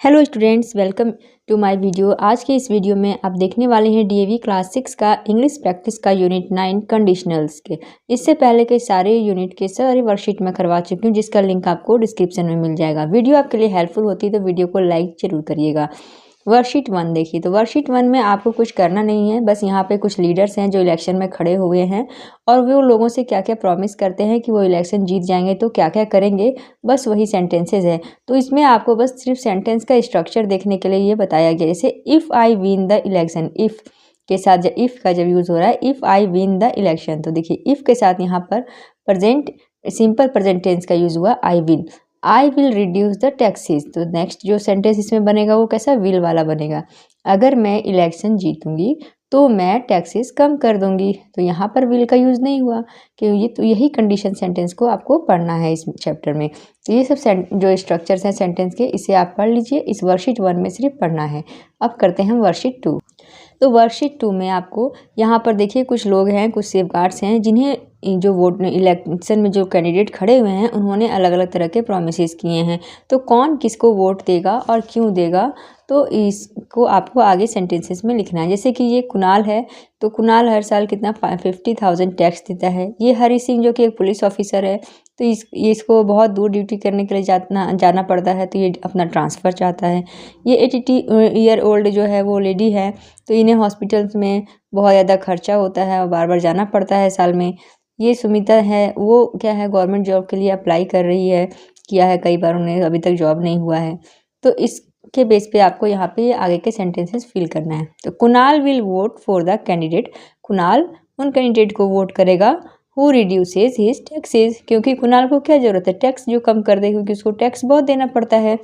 Hello students, welcome to my video. आज के इस वीडियो में आप देखने वाले हैं डीएवी क्लास 6 का इंग्लिश प्रैक्टिस का यूनिट 9 कंडीशनल्स के। इससे पहले के सारे यूनिट के सारे वर्कशीट में करवा चुकी हूँ, जिसका लिंक आपको डिस्क्रिप्शन में मिल जाएगा। वीडियो आपके लिए हेल्पफुल होती है तो वीडियो को लाइक जरूर करिएगा। वर्कशीट 1 देखिए, तो वर्कशीट 1 में आपको कुछ करना नहीं है, बस यहाँ पे कुछ लीडर्स हैं जो इलेक्शन में खड़े हुए हैं और वो लोगों से क्या क्या प्रॉमिस करते हैं कि वो इलेक्शन जीत जाएंगे तो क्या क्या करेंगे, बस वही सेंटेंसेस है। तो इसमें आपको बस सिर्फ सेंटेंस का स्ट्रक्चर देखने के लिए ये बताया गया। जैसे if I win the election, if के साथ जब इफ़ का जब यूज़ हो रहा है, if I win the election, तो देखिए इफ़ के साथ यहाँ पर प्रेजेंट सिंपल प्रेजेंट टेंस का यूज़ हुआ I win. I will reduce the taxes, तो नेक्स्ट जो सेंटेंस इसमें बनेगा वो कैसा, विल वाला बनेगा। अगर मैं इलेक्शन जीतूंगी तो मैं टैक्सेस कम कर दूंगी, तो यहाँ पर विल का यूज़ नहीं हुआ क्योंकि ये तो यही कंडीशन सेंटेंस को आपको पढ़ना है इस चैप्टर में। तो ये सब जो स्ट्रक्चर्स हैं सेंटेंस के, इसे आप पढ़ लीजिए। इस वर्कशीट 1 में सिर्फ पढ़ना है। अब करते हैं वर्कशीट 2। तो वर्कशीट 2 में आपको यहाँ पर देखिए कुछ लोग हैं, कुछ सेफगार्ड्स हैं जिन्हें जो वोट इलेक्शन में जो कैंडिडेट खड़े हुए हैं उन्होंने अलग अलग तरह के प्रॉमिसेस किए हैं। तो कौन किसको वोट देगा और क्यों देगा, तो इसको आपको आगे सेंटेंसेस में लिखना है। जैसे कि ये कुणाल है, तो कुणाल हर साल कितना 50,000 टैक्स देता है। ये हरी सिंह जो कि एक पुलिस ऑफिसर है, तो इसको बहुत दूर ड्यूटी करने के लिए जाना पड़ता है, तो ये अपना ट्रांसफ़र चाहता है। ये 80 ईयर ओल्ड जो है वो लेडी है, तो इन्हें हॉस्पिटल्स में बहुत ज़्यादा खर्चा होता है और बार बार जाना पड़ता है साल में। ये सुमिता है, वो क्या है गवर्नमेंट जॉब के लिए अप्लाई कर रही है, किया है कई बार, उन्हें अभी तक जॉब नहीं हुआ है। तो इसके बेस पे आपको यहाँ पे आगे के सेंटेंसेस फिल करना है। तो Kunal will vote for the candidate, Kunal उन कैंडिडेट को वोट करेगा हु रिड्यूसेस हिज टैक्सेस, क्योंकि कुणाल को क्या ज़रूरत है, टैक्स जो कम कर दे, क्योंकि उसको टैक्स बहुत देना पड़ता है।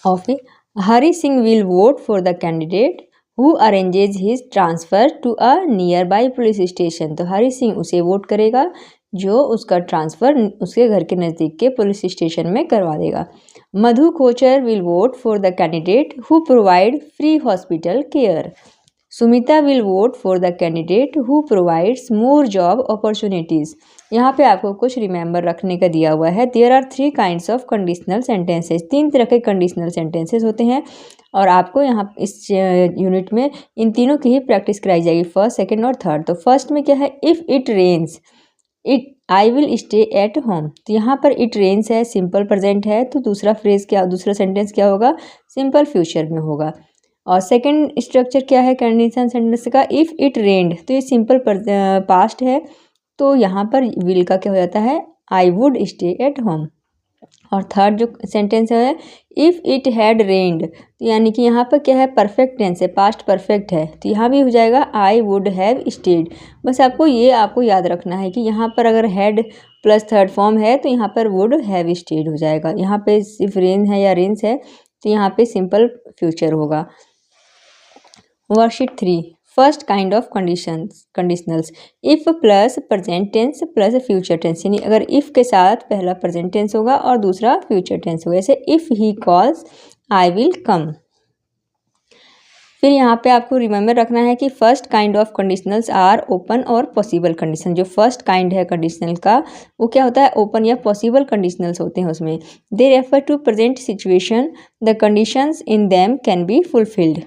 और फिर Hari Singh will vote for the candidate who arranges his transfer to a nearby police station, तो हरी सिंह उसे वोट करेगा जो उसका ट्रांसफ़र उसके घर के नज़दीक के पुलिस स्टेशन में करवा देगा। Madhu Kochar will vote for the candidate who provide free hospital care. Sumita will vote for the candidate who provides more job opportunities. यहाँ पे आपको कुछ रिमेंबर रखने का दिया हुआ है। There are 3 kinds of conditional sentences, 3 तरह के कंडीशनल सेंटेंसेस होते हैं और आपको यहाँ इस यूनिट में इन तीनों की ही प्रैक्टिस कराई जाएगी, फर्स्ट, सेकंड और थर्ड। तो फर्स्ट में क्या है, if it rains it I will stay at home, तो यहाँ पर इट रेन्स है, सिंपल प्रेजेंट है, तो दूसरा फ्रेज क्या, दूसरा सेंटेंस क्या होगा, सिंपल फ्यूचर में होगा। और सेकंड स्ट्रक्चर क्या है कंडीशन सेंटेंस का, इफ़ इट रेन्ड, तो ये सिंपल पास्ट है, तो यहाँ पर विल का क्या हो जाता है, I would stay at home. और थर्ड जो सेंटेंस है, इफ़ इट हैड रेन्ड, तो यानी कि यहाँ पर क्या है, परफेक्ट टेंस है, पास्ट परफेक्ट है, तो यहाँ भी हो जाएगा आई वुड हैव स्टेड। बस आपको याद रखना है कि यहाँ पर अगर हैड प्लस थर्ड फॉर्म है तो यहाँ पर वुड हैव स्टेड हो जाएगा। यहाँ पे सिर्फ रेन है या रेन्स है तो यहाँ पे सिंपल फ्यूचर होगा। वर्कशीट 3, first kind of conditionals, if plus present tense plus future tense, यानी अगर इफ़ के साथ पहला प्रेजेंट टेंस होगा और दूसरा फ्यूचर टेंस होगा। जैसे if he calls I will come. फिर यहाँ पे आपको रिमेंबर रखना है कि first kind of conditionals are open और पॉसिबल कंडीशन। जो फर्स्ट काइंड है कंडीशनल का वो क्या होता है, ओपन या पॉसिबल कंडीशनल्स होते हैं उसमें। They refer to present situation, the conditions in them can be fulfilled.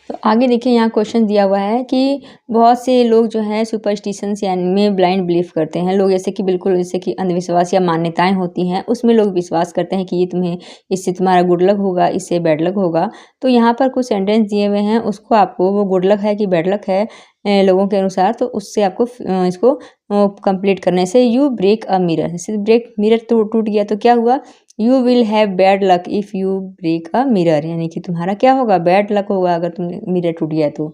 तो आगे देखिए यहाँ क्वेश्चन दिया हुआ है कि बहुत से लोग जो है सुपरस्टिशंस यानी में ब्लाइंड बिलीव करते हैं। लोग जैसे कि बिल्कुल जैसे कि अंधविश्वास या मान्यताएं होती हैं उसमें लोग विश्वास करते हैं कि ये तुम्हें, इससे तुम्हारा गुड लक होगा, इससे बैड लक होगा। तो यहाँ पर कुछ सेंटेंस दिए हुए हैं, उसको आपको वो गुड लक है कि बैड लक है लोगों के अनुसार, तो उससे आपको इसको कंप्लीट करने से यू ब्रेक अ मिरर, जैसे ब्रेक मिरर तो टूट गया तो क्या हुआ, you will have bad luck if you break a mirror, यानी कि तुम्हारा क्या होगा, बैड लक होगा अगर तुम मिरर टूट गया तो।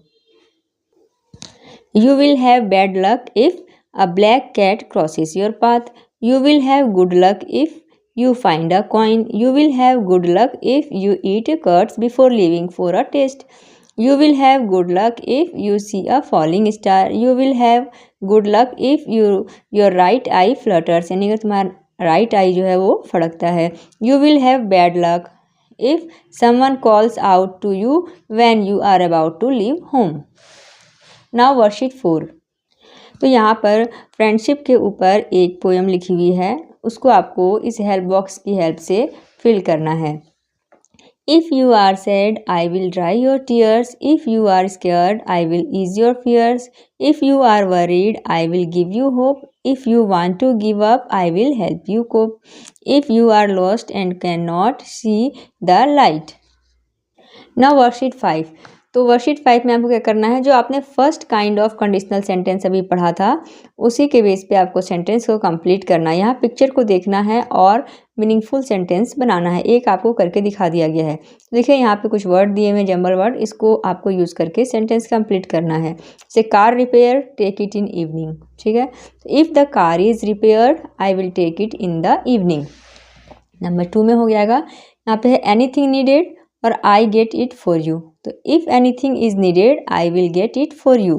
You will have bad luck if a black cat crosses your path. You will have good luck if you find a coin. You will have good luck if you eat curds before leaving for a test. You will have good luck if you see a falling star. You will have good luck if your right eye flutters, यानी अगर तुम्हारा right I जो है वो फड़कता है। You will have bad luck if someone calls out to you when you are about to leave home. Now worksheet 4, तो यहाँ पर फ्रेंडशिप के ऊपर एक पोएम लिखी हुई है उसको आपको इस हेल्प बॉक्स की हेल्प से फिल करना है। If you are sad, I will dry your tears. If you are scared, I will ease your fears. If you are worried, I will give you hope. If you want to give up, I will help you cope. If you are lost and cannot see the light. Now worksheet 5। तो worksheet 5 में आपको क्या करना है, जो आपने first kind of conditional sentence अभी पढ़ा था उसी के बेस पे आपको सेंटेंस को कंप्लीट करना है। यहाँ पिक्चर को देखना है और मीनिंगफुल सेंटेंस बनाना है। एक आपको करके दिखा दिया गया है। देखिए यहाँ पे कुछ वर्ड दिए हुए हैं, जंबल वर्ड, इसको आपको यूज़ करके सेंटेंस कंप्लीट करना है। जैसे car repair, take it in evening. ठीक है, if the car is repaired I will take it in the evening. Number 2 में हो जाएगा, यहाँ पे है एनीथिंग नीडेड और I get it for you. तो if anything is needed I will get it for you.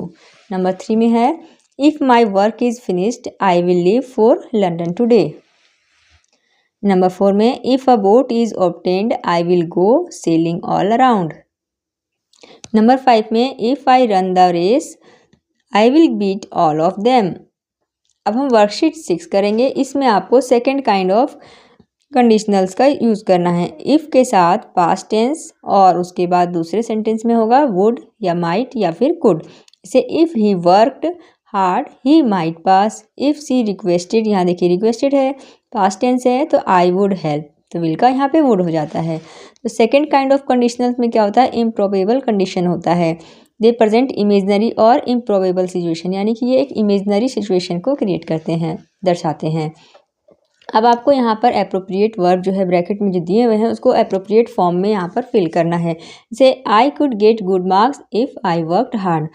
Number 3 में है if my work is finished I will leave for London today. Number 4 में if a boat is obtained I will go sailing all around. Number 5 में if I run the race I will beat all of them. अब हम worksheet 6 करेंगे। इसमें आपको second kind of conditionals का use करना है। इफ़ के साथ पास्ट टेंस और उसके बाद दूसरे सेंटेंस में होगा वुड या माइट या फिर कुड। जैसे if he worked hard he might pass. If she requested, यहाँ देखिए रिक्वेस्टेड है, पास्ट टेंस है तो आई वुड हेल्प, तो विल का यहाँ पे वुड हो जाता है। तो सेकेंड काइंड ऑफ कंडीशनल्स में क्या होता है, इम्प्रोबेबल कंडीशन होता है। दे प्रेजेंट इमेजनरी और इम्प्रोबेबल सिचुएशन, यानी कि ये एक इमेजनरी सिचुएशन को क्रिएट करते हैं, दर्शाते हैं। अब आपको यहाँ पर अप्रोप्रिएट वर्ब जो है ब्रैकेट में जो दिए हुए हैं उसको अप्रोप्रिएट फॉर्म में यहाँ पर फिल करना है। जैसे I could get good marks if I worked hard.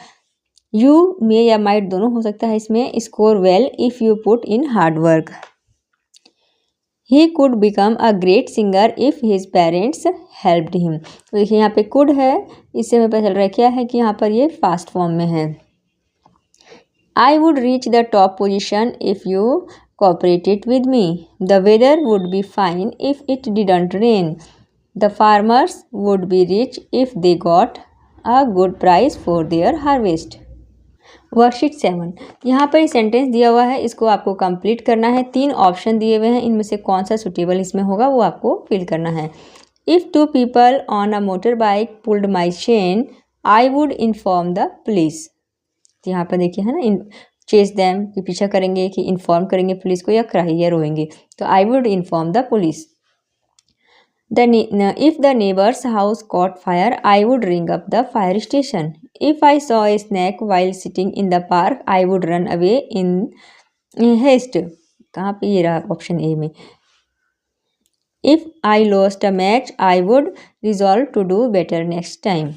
You may या माइट दोनों हो सकता है इसमें। Score well if you put in hard work. He could become a great singer if his parents helped him. तो देखिए यहाँ पे कुड है, इससे हमें पता चल रहा है क्या है कि यहाँ पर ये फास्ट फॉर्म में है। I would reach the top position if you cooperated with me. The weather would be fine if it didn't rain. The farmers would be rich if they got a good price for their harvest. Worksheet 7, यहाँ पर sentence दिया हुआ है, इसको आपको complete करना है। 3 option दिए हुए हैं, इनमें से कौन सा सुटेबल इसमें होगा वो आपको फिल करना है। If 2 people on a motorbike pulled my chain, I would inform the police. यहाँ पर देखिए है ना, चेस दैम कि पीछा करेंगे, कि इन्फॉर्म करेंगे पुलिस को, या क्राई या रोएंगे। तो I would inform the police. If the neighbour's house caught fire I would ring up the fire station. If I saw a snake while sitting in the park I would run away in haste. कहाँ पे ये रहा option A में। If I lost a match I would resolve to do better next time.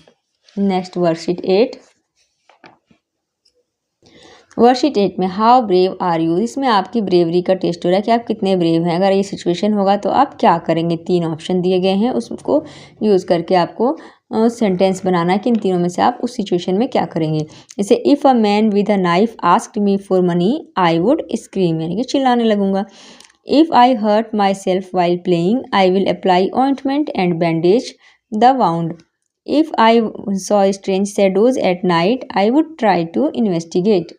Next worksheet 8। Worksheet 8 में how brave are you, इसमें आपकी bravery का test हो रहा है कि आप कितने ब्रेव हैं। अगर ये सिचुएशन होगा तो आप क्या करेंगे। 3 ऑप्शन दिए गए हैं, उसको यूज़ करके आपको सेंटेंस बनाना है कि इन तीनों में से आप उस सिचुएशन में क्या करेंगे। जैसे if a man with a knife asked me for money I would scream, यानी कि चिल्लाने लगूंगा। If I hurt myself while playing I will apply ointment and bandage the wound. If I saw strange shadows at night I would try to investigate.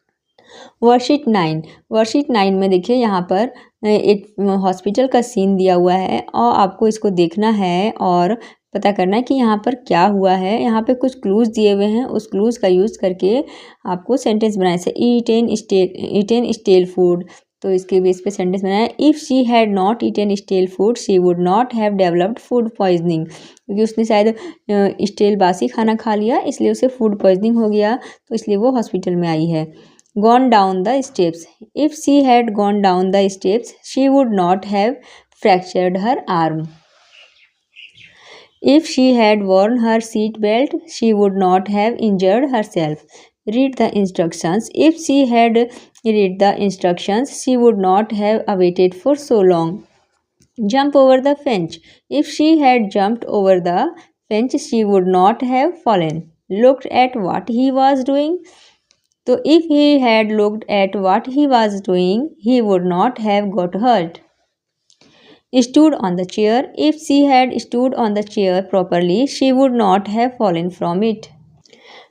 Worksheet 9। Worksheet 9 में देखिए यहाँ पर एक hospital का सीन दिया हुआ है और आपको इसको देखना है और पता करना है कि यहाँ पर क्या हुआ है। यहाँ पे कुछ क्लूज़ दिए हुए हैं, उस क्लूज़ का यूज़ करके आपको सेंटेंस बनाए। से ईटेन स्टेल फूड, तो इसके बेस पे सेंटेंस बनाया। If she had not eaten stele food she would not have developed food poisoning, क्योंकि उसने शायद स्टेल बासी खाना खा लिया इसलिए उसे फूड पॉइजनिंग हो गया, तो इसलिए वो हॉस्पिटल में आई है। Gone down the steps. If she had gone down the steps, she would not have fractured her arm. If she had worn her seat belt, she would not have injured herself. Read the instructions. If she had read the instructions, she would not have awaited for so long. Jump over the fence. If she had jumped over the fence, she would not have fallen. Looked at what he was doing. तो if he had looked at what he was doing, he would not have got hurt. Stood on the chair. If she had stood on the chair properly, she would not have fallen from it.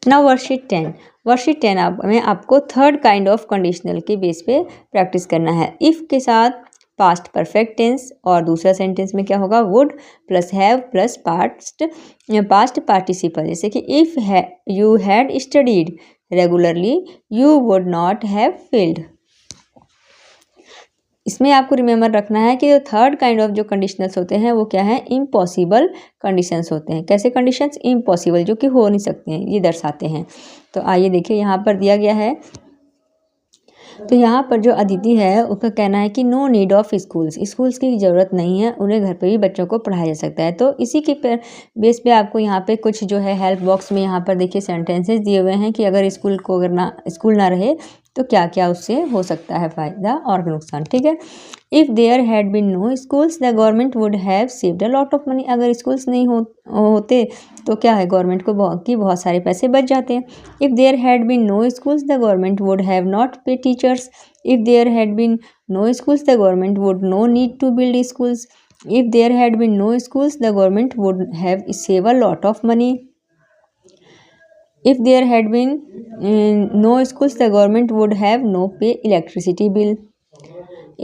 Now worksheet 10। Worksheet 10 में आपको third kind of conditional के base पे practice करना है। If के साथ past perfect tense, और दूसरा सेंटेंस में क्या होगा, would plus have plus past participle. जैसे कि if you had studied regularly you would not have failed. इसमें आपको रिमेंबर रखना है कि थर्ड काइंड ऑफ जो कंडीशनल्स होते हैं वो क्या है, इम्पॉसिबल कंडीशंस होते हैं। कैसे कंडीशंस, इम्पॉसिबल, जो कि हो नहीं सकते हैं, ये दर्शाते हैं। तो आइए देखिए यहाँ पर दिया गया है। तो यहाँ पर जो अदिति है उसका कहना है कि नो नीड ऑफ स्कूल्स की ज़रूरत नहीं है, उन्हें घर पे भी बच्चों को पढ़ाया जा सकता है। तो इसी के बेस पे आपको यहाँ पे कुछ जो है हेल्प बॉक्स में यहाँ पर देखिए सेंटेंसेस दिए हुए हैं कि अगर स्कूल ना रहे तो क्या क्या उससे हो सकता है फ़ायदा और नुकसान। ठीक है, if there had been no schools the government would have saved a lot of money. अगर स्कूल्स नहीं होते तो क्या है, गवर्नमेंट को बहुत सारे पैसे बच जाते हैं। If there had been no schools the government would have not pay teachers. If there had been no schools the government would no need to build schools. If there had been no schools the government would have save a lot of money. If there had been no schools, the government would have no pay electricity bill.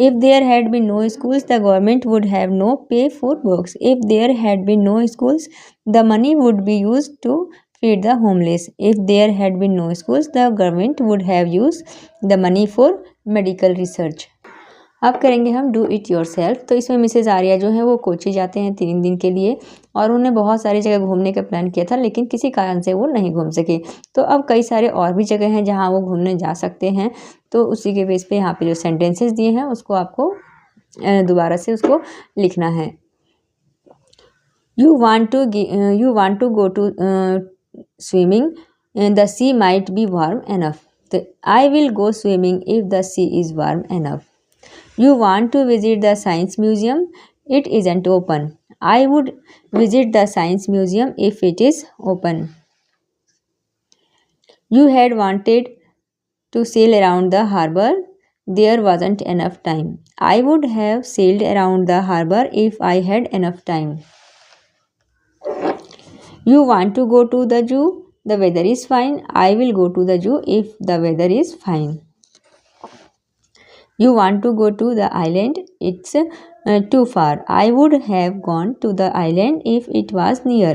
If there had been no schools, the government would have no pay for books. If there had been no schools, the money would be used to feed the homeless. If there had been no schools, the government would have used the money for medical research. अब करेंगे हम do it your self. तो इसमें Mrs Arya जो है वो कोची जाते हैं 3 दिन के लिए, और उन्होंने बहुत सारी जगह घूमने का प्लान किया था, लेकिन किसी कारण से वो नहीं घूम सके। तो अब कई सारे और भी जगह हैं जहाँ वो घूमने जा सकते हैं। तो उसी के बेस पे यहाँ पे जो सेंटेंसेस दिए हैं उसको आपको दोबारा से उसको लिखना है। You want to go to swimming, the sea might be warm enough. तो I will go swimming if the sea is warm enough. You want to visit the science museum? It isn't open. I would visit the science museum if it is open. You had wanted to sail around the harbor. There wasn't enough time. I would have sailed around the harbor if I had enough time. You want to go to the zoo? The weather is fine. I will go to the zoo if the weather is fine. You want to go to the island? It's too far. I would have gone to the island if it was near.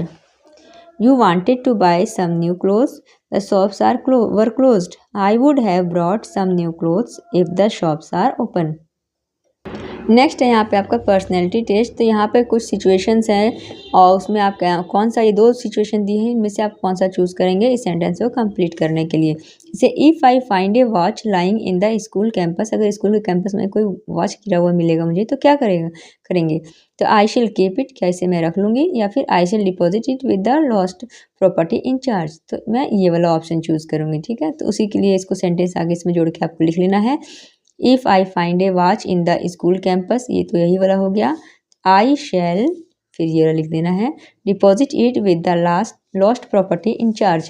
You wanted to buy some new clothes. The shops were closed. I would have brought some new clothes if the shops are open. Next है यहाँ पे आपका personality test. तो यहाँ पे कुछ situations हैं और उसमें आप कौन सा, ये 2 सिचुएशन दी हैं, इनमें से आप कौन सा चूज़ करेंगे इस सेंटेंस को कंप्लीट करने के लिए। जैसे if I find A watch lying in the school campus, अगर स्कूल के कैंपस में कोई वॉच गिरा हुआ मिलेगा मुझे तो क्या करेंगे। तो आई शिल कीप इट, क्या इसे मैं रख लूँगी, या फिर आई शिल deposit it with the lost property in charge. तो मैं ये वाला ऑप्शन चूज़ करूँगी। ठीक है, तो उसी के लिए इसको सेंटेंस आगे इसमें जोड़ के आपको लिख लेना है। If I find A watch in the school campus, ये तो यही वाला हो गया। आई शैल, फिर ये वाला लिख देना है, deposit it with the lost property in charge.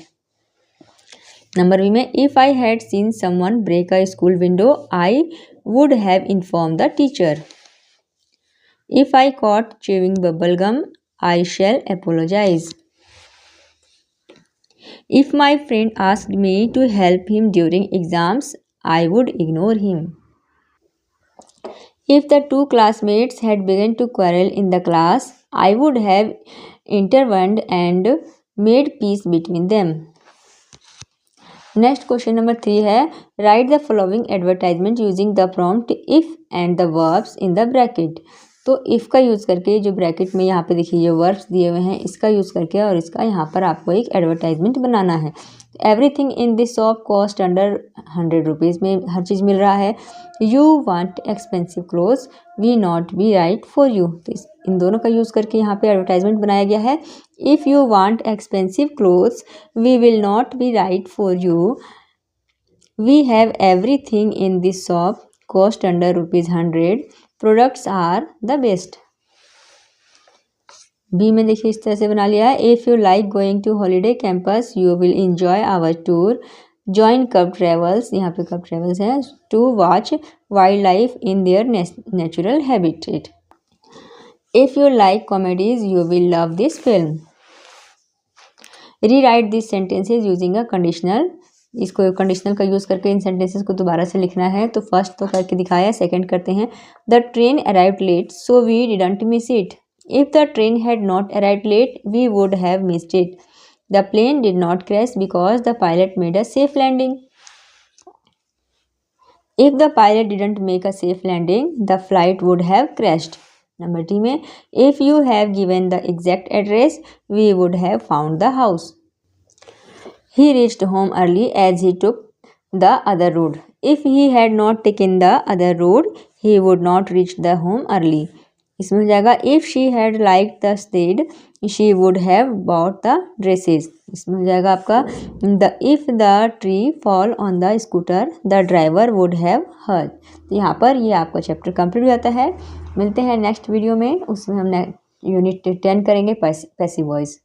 Number B में if I had seen someone break a school window I would have inform the teacher. If I caught chewing bubble gum I shall apologise. If my friend asked me to help him during exams I would ignore him. If the 2 classmates had begun to quarrel in the class, I would have intervened and made peace between them. Next question number 3 है, write the following advertisement using the prompt if and the verbs in the bracket. तो if का use करके जो bracket में यहाँ पे देखिए ये वर्ब्स दिए हुए हैं, इसका यूज़ करके और इसका यहाँ पर आपको एक एडवर्टाइजमेंट बनाना है। Everything in this shop cost under 100 rupees में हर चीज़ मिल रहा है। You want expensive clothes we not be right for you. तो इन दोनों का यूज़ करके यहाँ पे एडवर्टाइजमेंट बनाया गया है। If you want expensive clothes we will not be right for you. We have everything in this shop cost under ₹100। Products are the best. B में देखिए इस तरह से बना लिया है। If you like going to holiday campus you will enjoy our tour. Join कब travels, यहाँ पे कब ट्रेवल्स है, to watch wild life in their natural habitat. If you like comedies you will love this film. Rewrite this sentences using a conditional इसको conditional का use करके इन sentences को दोबारा से लिखना है। तो फर्स्ट तो करके दिखाया, सेकंड करते हैं। The train arrived late so we didn't miss it. If the train had not arrived late we would have missed it. The plane did not crash because the pilot made a safe landing. If the pilot didn't make a safe landing, the flight would have crashed. Number D में, if you have given the exact address, we would have found the house. He reached home early as he took the other road. If he had not taken the other road, he would not reach the home early. इसमें हो जाएगा if she had liked the steed, she would have bought the dresses. इसमें हो जाएगा आपका the if the tree fall on the scooter, the driver would have hurt. तो यहाँ पर ये आपका चैप्टर कंप्लीट हो जाता है। मिलते हैं नेक्स्ट वीडियो में, उसमें हम यूनिट 10 करेंगे पैसिव वॉइस।